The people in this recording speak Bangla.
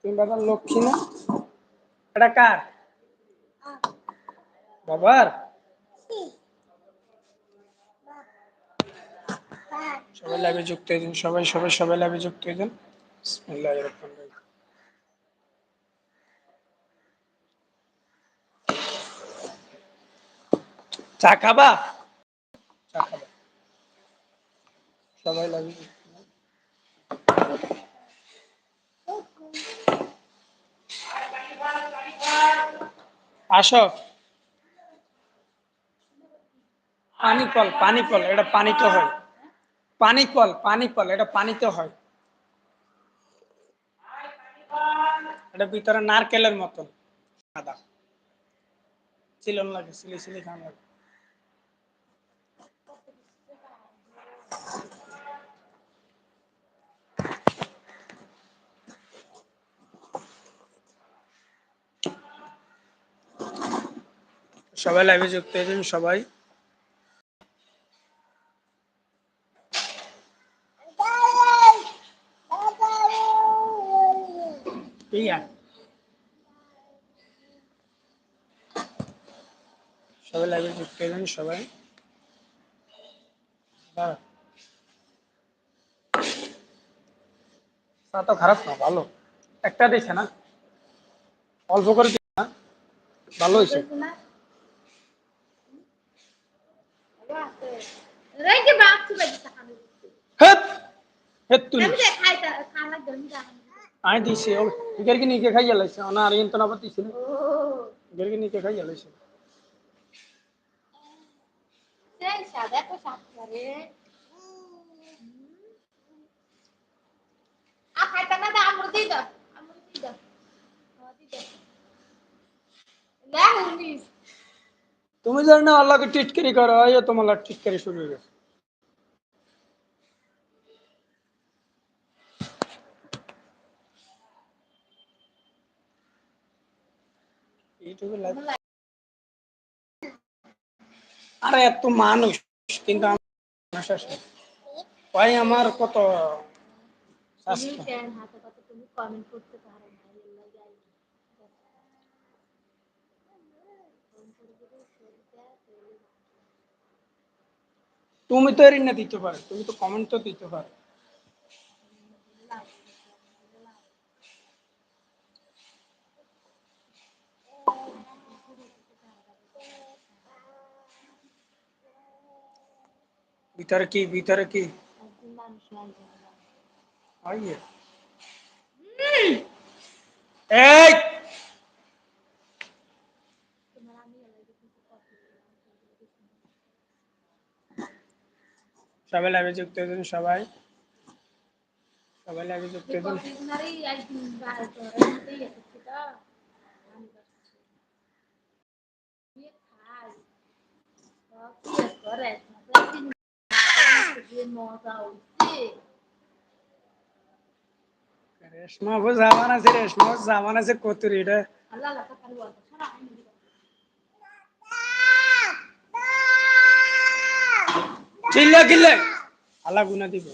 তুমি বাবার লক্ষ্মী না? এটা কার? বাবার। সবাই লাইভে যুক্ত হয়ে যান, সবাই সবাই সবাই লাইভে যুক্ত হয়ে যান। বিসমিল্লাহির রহমানির রহিম। চা খাবা? চা খাবা? সবাই লাইভে যুক্ত হয়ে যান। আসো। পানি কল এটা পানিতে হয়। পানি কল এটা পানিতে হয়। এটা ভিতরে নারকেলের মতন সাদা। চিলন লাগে, সিলি সিলি খান লাগে। সবাই লাইভে যুক্ত হয়ে যান, সবাই। ইয়া সবাই লাইভে যুক্ত হয়ে যান, সবাই। চা তো খারাপ না, ভালো। একটা দিছে না, অল্প করে দিছে না, ভালো হয়েছে। হেৎ, হেৎ তুই। আমি দিছি ইগের কি নিকে খাইয়া লাইছে না আর ইন তো না পাতিছি না। ইগের কি নিকে খাইয়া লাইছে। তুমি জানো না আল্লাহকে টিটকারি করো, আইও তোমার টিটকারি শুরু হয়ে গেছে। ইউটিউবে লাইভ। আরে এত মানুষ কিন্তু মানুষ আসে। ভাই আমার কত তুমি তো এর না দিতে পারো, তুমি তো কমেন্ট তো দিতে পারো। ভিতরে কি ভিতরে কি আইয়ে এই সবাই লাইভে যুক্ত হয়ে যান, সবাই সবাই লাইভে যুক্ত হয়ে যান। রেশমা গো জামান আছে কতুরি এটা চিল্লা কিল্লে আল্লাহ গুনা দিব।